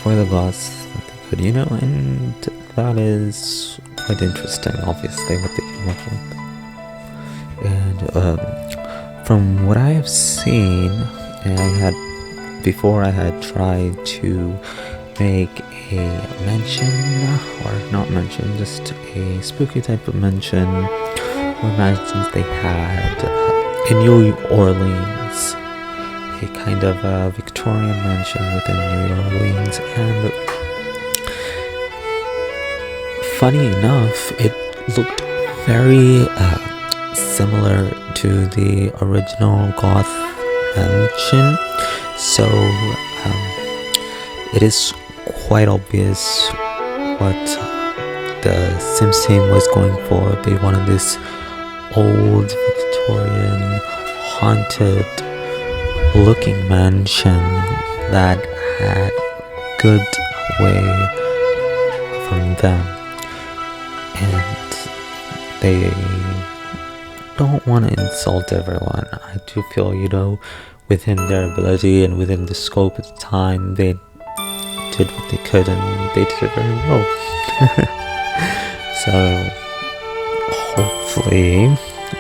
for the Goths that they could, and that is quite interesting, obviously, what they came up with. And from what I have seen, and I had tried to make a mansion, or not mansion, just a spooky type of mansion, or mansions they had in New Orleans, a kind of Victorian mansion within New Orleans, and funny enough, it looked very similar to the original Goth mansion, so it is quite obvious what the Sims team was going for. They wanted this old Victorian haunted looking mansion that had good way from them, and they don't want to insult everyone. I do feel, within their ability and within the scope at the time, they did what they could, and they did it very well. So hopefully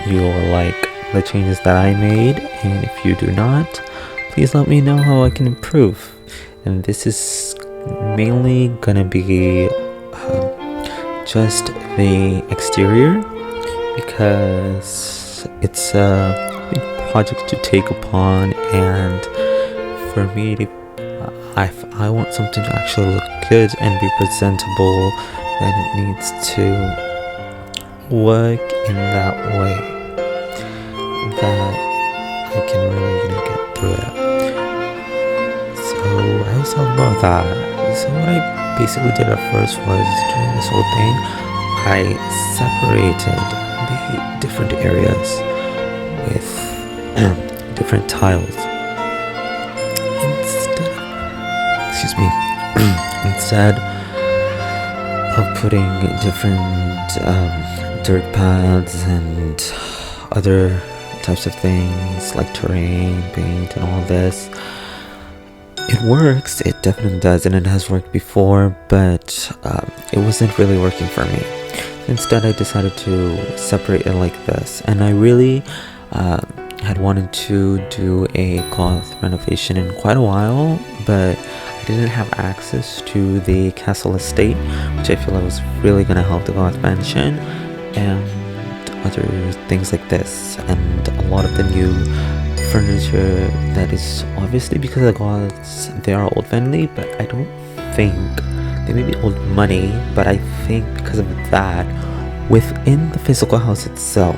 you will like the changes that I made, and if you do not, please let me know how I can improve. And this is mainly gonna be just the exterior, because it's a big project to take upon, and for me to I want something to actually look good and be presentable, then it needs to work in that way that I can really, get through it. So I was talking about that. So what I basically did at first was, during this whole thing, I separated the different areas with different tiles. Instead of putting different dirt pads and other types of things like terrain, paint, and all this, it works. It definitely does, and it has worked before, but it wasn't really working for me. Instead, I decided to separate it like this, and I really had wanted to do a Goth renovation in quite a while, but I didn't have access to the castle estate, which I feel like was really going to help the Goth mansion, and other things like this, and a lot of the new furniture that is obviously, because the Goths, they are old friendly, but I don't think they may be old money, but I think because of that, within the physical house itself,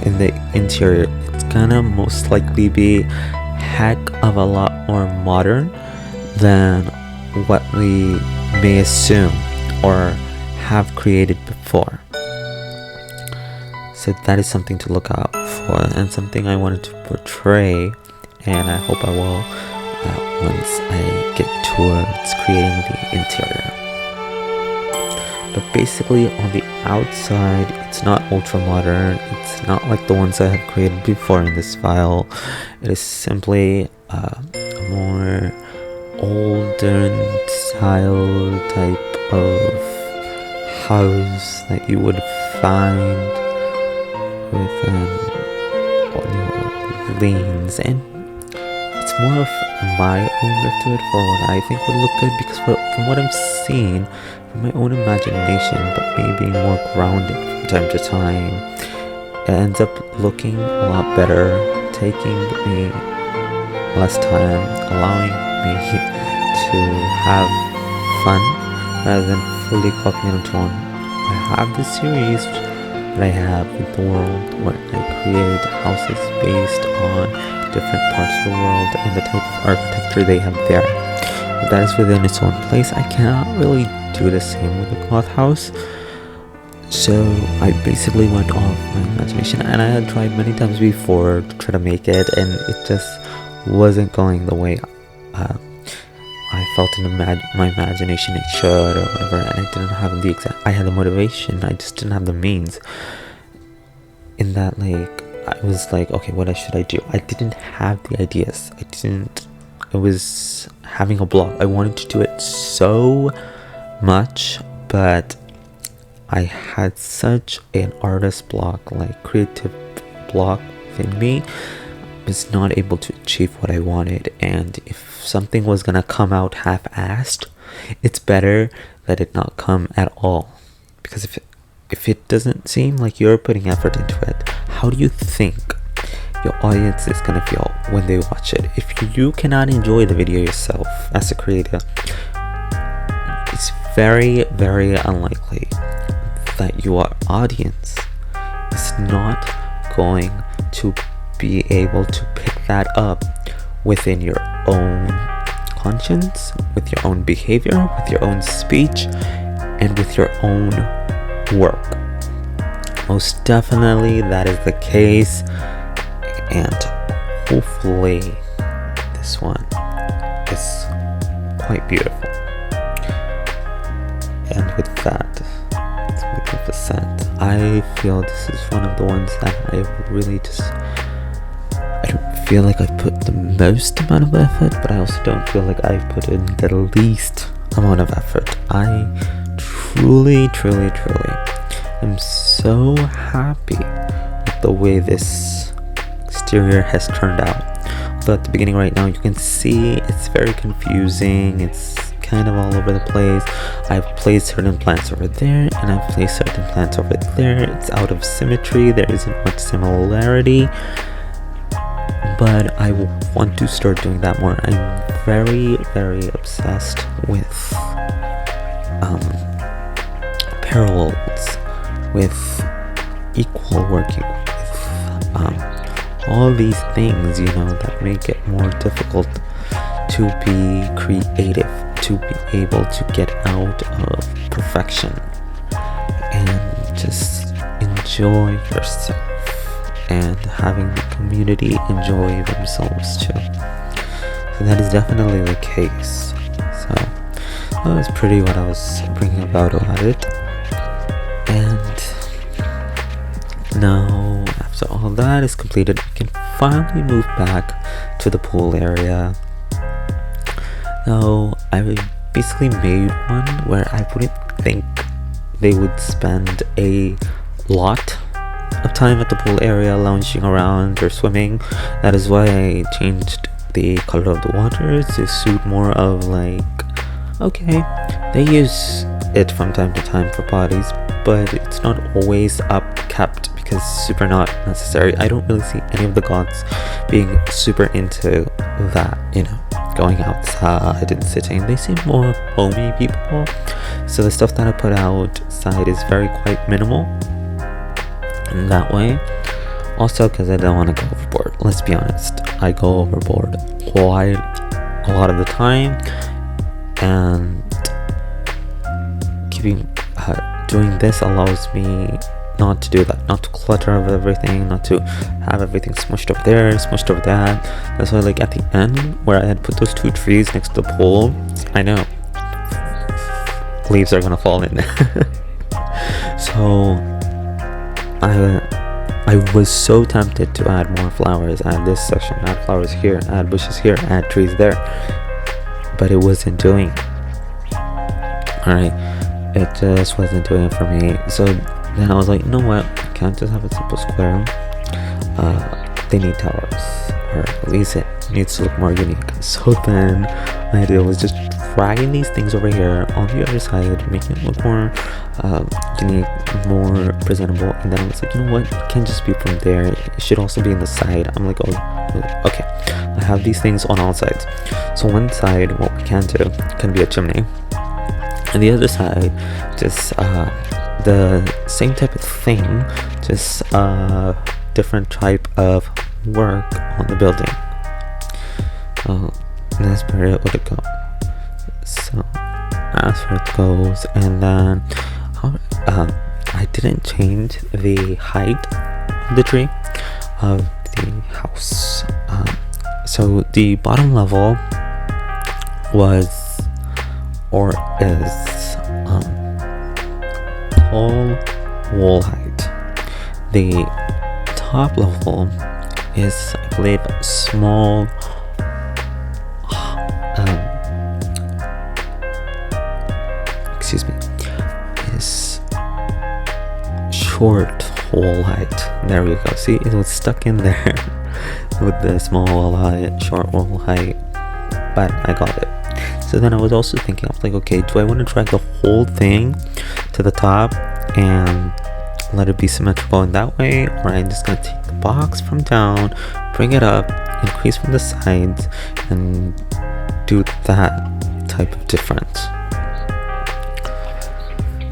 in the interior, it's gonna most likely be heck of a lot more modern than what we may assume or have created before. So that is something to look out for, and something I wanted to portray, and I hope I will once I get towards creating the interior. But basically, on the outside, it's not ultra modern. It's not like the ones I have created before in this file. It is simply a more olden style type of house that you would find with lanes, and it's more of my own look to it for what I think would look good, because from what I'm seeing, from my own imagination, but me being more grounded from time to time, it ends up looking a lot better, taking me less time, allowing me to have fun rather than fully copying it on. I have this series that I have with the world where I create houses based on different parts of the world and the type of architecture they have there. But that is within its own place. I cannot really do the same with the Goth house. So I basically went off my imagination, and I had tried many times before to try to make it, and it just wasn't going the way I felt in my imagination it should, or whatever, and I didn't have I had the motivation, I just didn't have the means. In that, I was like, okay, what should I do? I didn't have the ideas. it was having a block. I wanted to do it so much, but I had such an artist block, like creative block within me. I was not able to achieve what I wanted, and if something was gonna come out half-assed, it's better that it not come at all. Because if it doesn't seem like you're putting effort into it, how do you think your audience is gonna feel when they watch it? If you cannot enjoy the video yourself as a creator, it's very, very unlikely that your audience is not going to be able to pick that up within your own conscience, with your own behavior, with your own speech, and with your own work. Most definitely that is the case, and hopefully this one is quite beautiful. And with that, it's magnificent. I feel this is one of the ones that I really just, I don't feel like I put the most amount of effort, but I also don't feel like I put in the least amount of effort. I truly am so happy with the way this exterior has turned out. Although at the beginning right now you can see it's very confusing, it's kind of all over the place. I've placed certain plants over there and I've placed certain plants over there. It's out of symmetry, there isn't much similarity, but I want to start doing that more. I'm very, very obsessed with parallels, with equal working, with all these things, you know, that make it more difficult to be creative, to be able to get out of perfection and just enjoy yourself, and having the community enjoy themselves too. So that is definitely the case. So that was pretty what I was bringing about it. And now after all that is completed, we can finally move back to the pool area. Now I basically made one where I wouldn't think they would spend a lot of time at the pool area lounging around or swimming. That is why I changed the color of the water to suit more of like, okay, they use it from time to time for bodies, but it's not always upkept because it's super not necessary. I don't really see any of the Goths being super into that, you know, going outside and sitting. They seem more homey people, so the stuff that I put outside is very quite minimal in that way. Also because I don't want to go overboard. Let's be honest, I go overboard quite a lot of the time, and doing this allows me not to do that, not to clutter up everything, not to have everything smushed over there, smushed over that. That's why, like, at the end where I had put those two trees next to the pool, I know leaves are gonna fall in. So I was so tempted to add more flowers, add this section, add flowers here, add bushes here, add trees there, but it wasn't doing it. Alright, it just wasn't doing it for me. So then I was like, you know what, I can't just have a simple square. They need towers, or at least it needs to look more unique. So then my idea was just dragging these things over here on the other side, making it look more unique, more presentable. And then I was like, you know what, it can't just be from there, it should also be in the side. I'm like, oh, okay, I have these things on all sides. So one side, what we can do can be a chimney, and the other side just the same type of thing, just different type of work on the building. That's where it would go. So that's where it goes. And then I didn't change the height of the tree of the house. So the bottom level was, or is, tall wall height. The top level is, I believe, small short wall height. There we go. See, it was stuck in there with the small wall height, short wall height, but I got it. So then I was also thinking, I was like, okay, do I want to drag the whole thing to the top and let it be symmetrical in that way, or I'm just gonna take the box from down, bring it up, increase from the sides, and do that type of difference.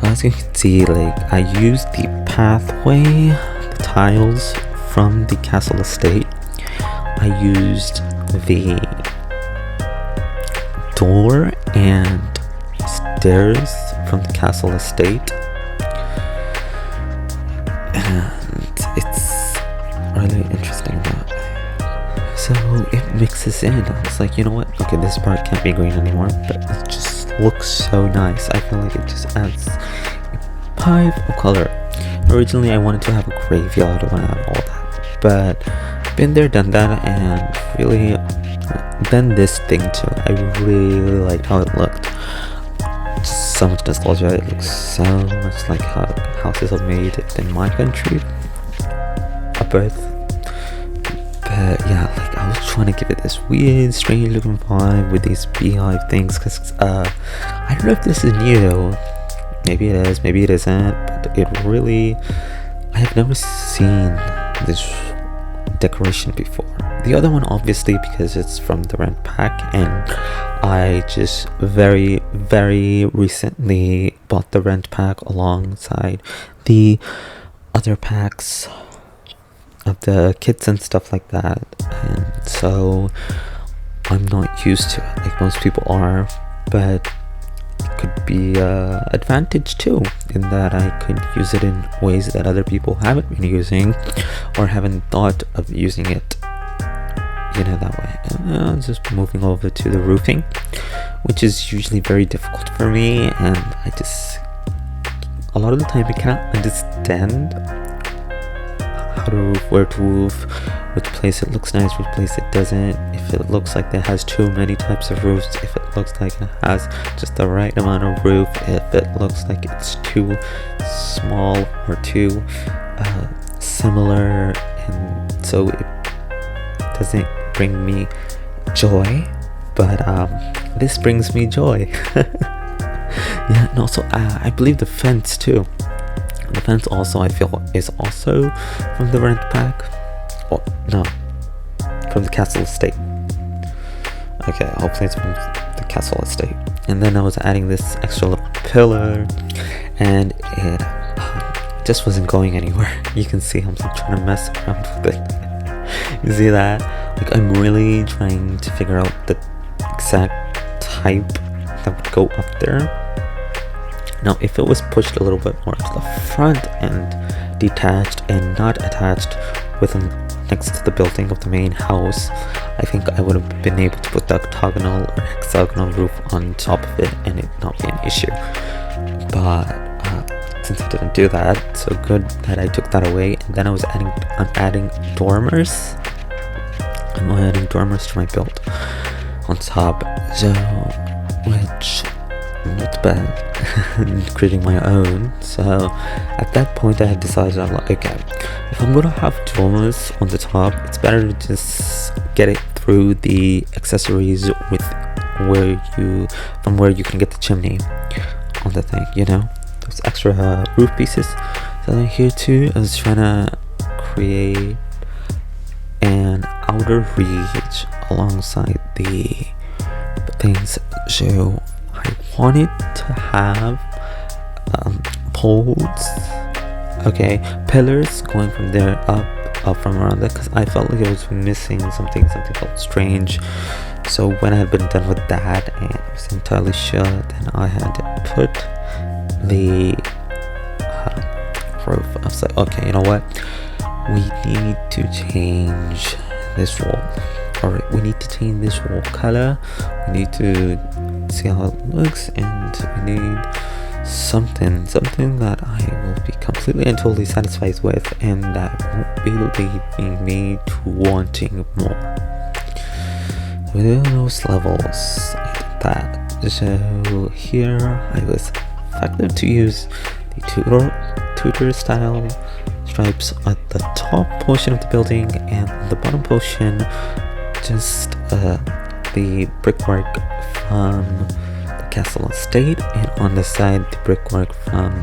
As you can see, like, I used the pathway, the tiles from the castle estate. I used the door and stairs from the castle estate, and it's really interesting that way. So it mixes in. I was like, you know what, okay, this part can't be green anymore, but it just looks so nice. I feel like it just adds a pipe of color. Originally I wanted to have a graveyard, I want to have all that, but been there, done that, and really done this thing too. I really liked how it looked. Just so much nostalgia. It looks so much like how houses are made in my country, up earth. But yeah, like, I was trying to give it this weird, strange looking vibe with these beehive things, because I don't know if this is new. Maybe it is, maybe it isn't, but it really, I have never seen this decoration before. The other one, obviously, because it's from the rent pack, and I just very recently bought the rent pack alongside the other packs of the kits and stuff like that, and so I'm not used to it like most people are, but it could be an advantage too, in that I could use it in ways that other people haven't been using or haven't thought of using it, you know, that way. Just moving over to the roofing, which is usually very difficult for me, and I just, a lot of the time I cannot understand how to roof, where to roof, which place it looks nice, which place it doesn't, if it looks like it has too many types of roofs, if it looks like it has just the right amount of roof, if it looks like it's too small or too similar, and so it doesn't bring me joy, but this brings me joy. Yeah, and also I believe the fence too. The fence also, I feel, is also from the rent pack. Oh, no, from the castle estate. Okay, hopefully it's from the castle estate. And then I was adding this extra little pillar, and it just wasn't going anywhere. You can see I'm trying to mess around with it. You see that? Like, I'm really trying to figure out the exact type that would go up there. Now, if it was pushed a little bit more to the front and detached and not attached within next to the building of the main house, I think I would have been able to put the octagonal or hexagonal roof on top of it and it not be an issue. But since I didn't do that, so good that I took that away. And then I'm adding dormers. I'm adding dormers to my build on top, so which not bad. Creating my own. So at that point I had decided, I'm like, okay, if I'm gonna have dormers on the top, it's better to just get it through the accessories with where you can get the chimney on the thing, you know, those extra roof pieces. So then here too, I was trying to create an outer reach alongside the things. So I wanted to have poles, okay, pillars going from there up from around there, because I felt like I was missing something felt strange. So when I had been done with that and I was entirely sure, then I had put the roof. I was like, okay, you know what, we need to change this wall. Alright, we need to change this wall color, we need to see how it looks, and we need something that I will be completely and totally satisfied with, and that won't be leading me to wanting more. Within those levels, I did that. So here I was effective to use the Tudor style stripes at the top portion of the building, and the bottom portion just the brickwork from the castle estate, and on the side the brickwork from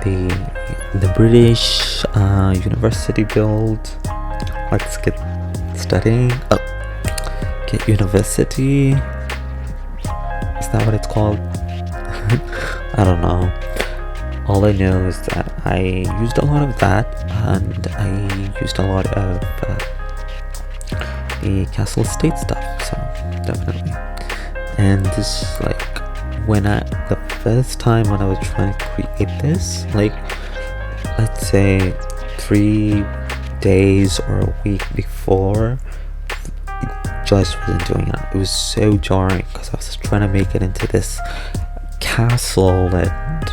the British university build. Let's get studying. Get university. Is that what it's called? I don't know. All I know is that I used a lot of that, and I used a lot of the castle estate stuff, so definitely. And this, like, the first time when I was trying to create this, like, let's say 3 days or a week before, it just wasn't doing it. It was so jarring because I was trying to make it into this castle, and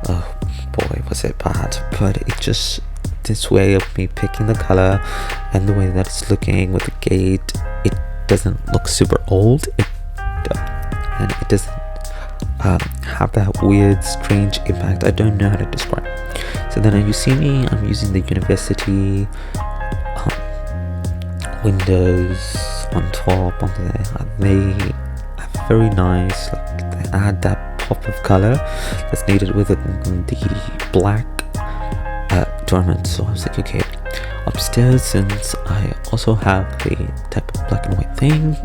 oh boy, was it bad. But it just, this way of me picking the color and the way that it's looking with the gate, it doesn't look super old, and it doesn't have that weird, strange impact. I don't know how to describe. So then you see me, I'm using the university windows on top, on there. They are very nice, like they add that pop of color that's needed with it, the black dormant. So I was like, okay, upstairs, since I also have the type of black and white thing,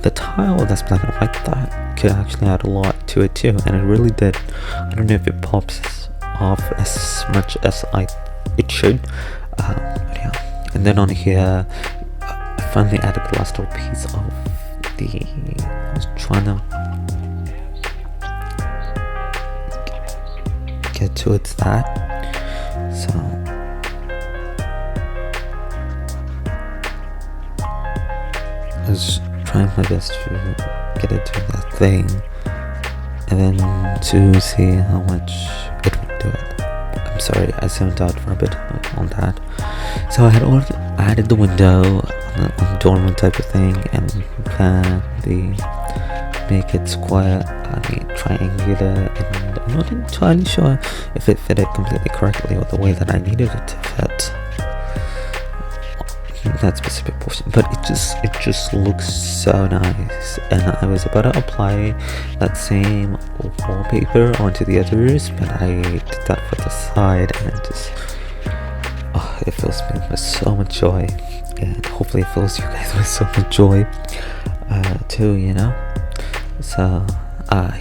the tile that's black and white, that could actually add a lot to it too, and it really did. I don't know if it pops off as much as it should, but yeah. And then on here, I finally added the last little piece of I was trying to get towards that, so I was trying my best to get it to that thing, and then to see how much it would do it. I'm sorry, I zoned out for a bit on that. So I had already added the window on the dormer type of thing, and make it square, triangular, and I'm not entirely sure if it fitted completely correctly or the way that I needed it to fit that specific portion, but it just looks so nice. And I was about to apply that same wallpaper onto the others, but I did that for the side, and it fills me with so much joy, and hopefully it fills you guys with so much joy too, you know. So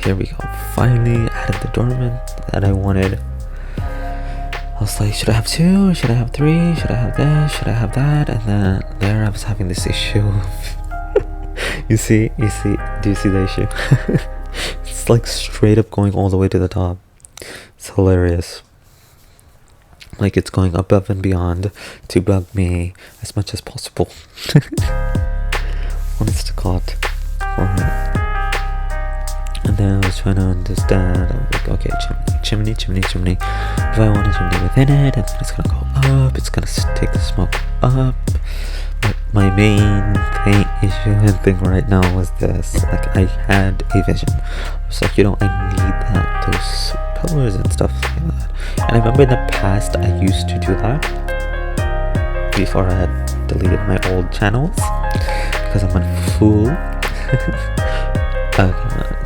here we go, finally added the dormant that I wanted. I was like, should I have 2? Should I have 3? Should I have this? Should I have that? And then there I was having this issue of do you see the issue? It's like straight up going all the way to the top. It's hilarious. Like it's going above and beyond to bug me as much as possible. Honest to God. Alright. And then I was trying to understand. I was like, okay, chimney. If I want a chimney within it, and then it's gonna go up, it's gonna take the smoke up. But my main thing right now was this. Like, I had a vision. I was like, I need those pillars and stuff like that. And I remember in the past I used to do that before I had deleted my old channels because I'm a fool.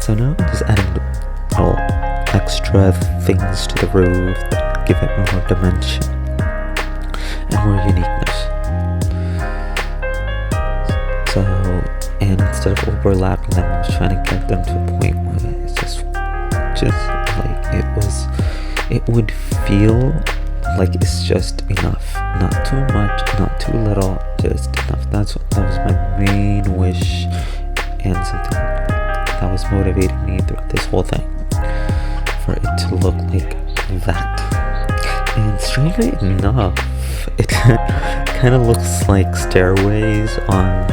So now I'm just adding little extra things to the roof that give it more dimension and more uniqueness. So, and instead of overlapping them, I was trying to get them to a point where it's just like it would feel like it's just enough, not too much, not too little, just enough. That was my main wish, and something that was motivating me throughout this whole thing, for it to look like that. And strangely enough, it kind of looks like stairways on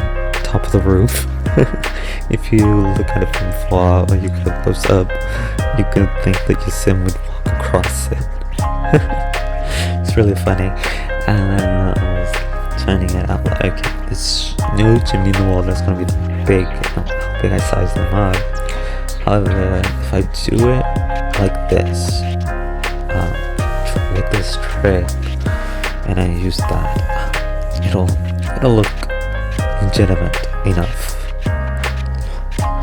top of the roof. If you look at it from far, or you could close up, you could think that your sim would walk across it. It's really funny. And I was turning it out like, okay, this new chimney in the wall that's gonna be big. How big I size them up. However, if I do it like this, with this trick, and I use that, it'll look legitimate enough.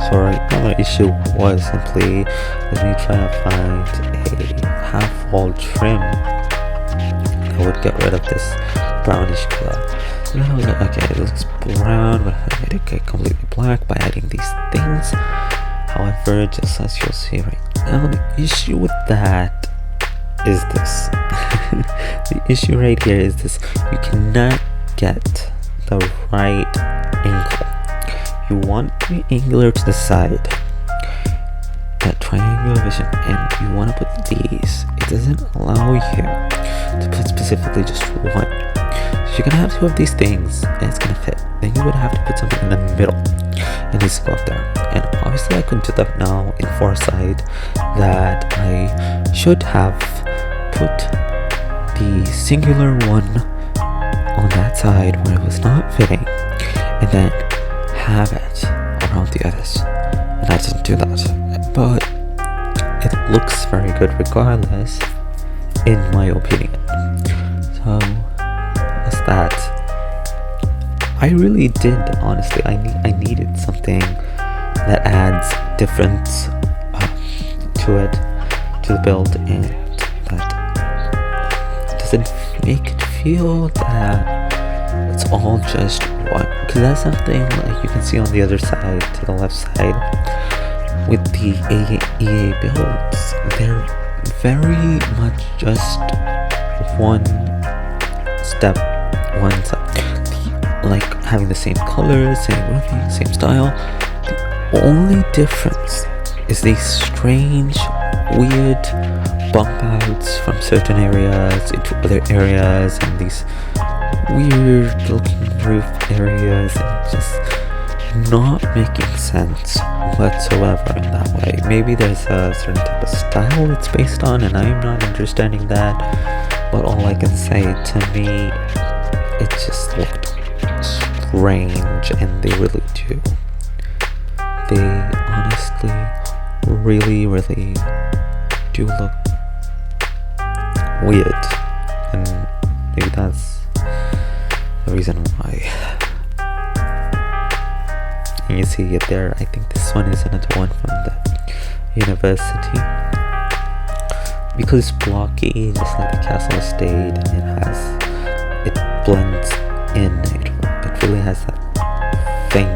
So right now my issue was simply let me try to find a half wall trim that would get rid of this brownish color. And then I was like, okay, it looks brown, but I made it get completely black by adding these things. However, just as you'll see right now, the issue with that is this. The issue right here is this: you cannot get the right angle. You want to be angular to the side, that triangular vision, and you want to put these. It doesn't allow you to put specifically just one. So you're gonna have two of these things, and it's gonna fit. Then you would have to put something in the middle, and it's go up there. And obviously, I couldn't do that now in foresight. That I should have put the singular one on that side where it was not fitting, and then have it around the others. And I didn't do that, but it looks very good regardless, in my opinion. So that's that. I really did, honestly. I needed something that adds difference to it, to the build, and that doesn't make it feel that it's all just one. Because that's something like you can see on the other side, to the left side, with the EA builds. They're very much just one step, one side. Like having the same colors, same roofing, same style. The only difference is these strange, weird bump outs from certain areas into other areas, and these weird looking roof areas, and just not making sense whatsoever in that way. Maybe there's a certain type of style it's based on, and I'm not understanding that, but all I can say, to me, it just looked strange, and they really do. They honestly really do look weird, and maybe that's the reason why. And you see it there. I think this one is another one from the university, because it's blocky just like the castle estate, and it blends in. It really has that thing.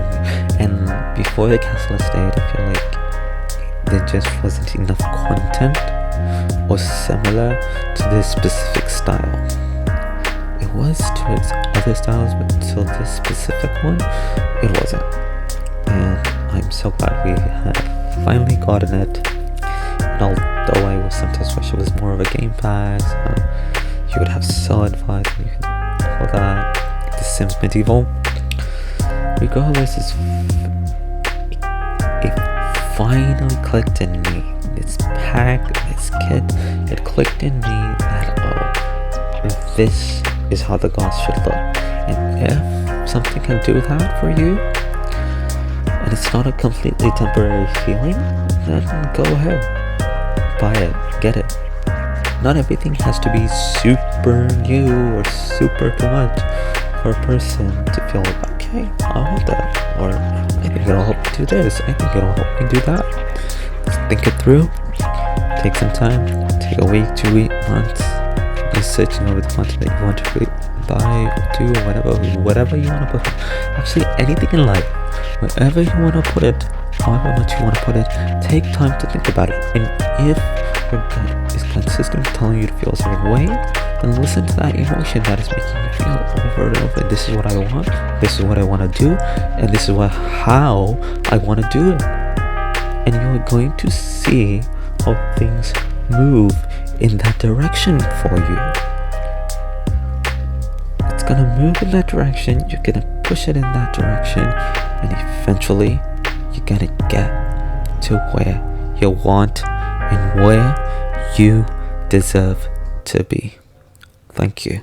And before the castle estate, I feel like there just wasn't enough content or similar to this specific style. It was to its other styles, but to this specific one, it wasn't. And I'm so glad we had finally gotten it. And although I was sometimes wish it was more of a game pass, you would have so advised, you could do all that. The Sims Medieval, regardless, it finally clicked in me. This pack, this kit, it clicked in me that, oh, this is how the Goths should look. And if something can do that for you, and it's not a completely temporary feeling, then go ahead, buy it, get it. Not everything has to be super new or super too much for a person to feel like, okay, I want that, or I think it'll help me do this, I think it'll help me do that. Just think it through, take some time, take a week, 2 weeks, months, just searching over the content that you want to create, buy, do, or whatever you want to put it. Actually, anything in life, wherever you want to put it, however much you want to put it, take time to think about it. And if your gut is consistently telling you to feel a certain way, then listen to that emotion that is making you feel over and over. This is what I want, this is what I want to do, and this is how I want to do it. And you're going to see how things move in that direction for you. It's gonna move in that direction, you're gonna push it in that direction, and eventually you're gonna get to where you want and where you deserve to be. Thank you.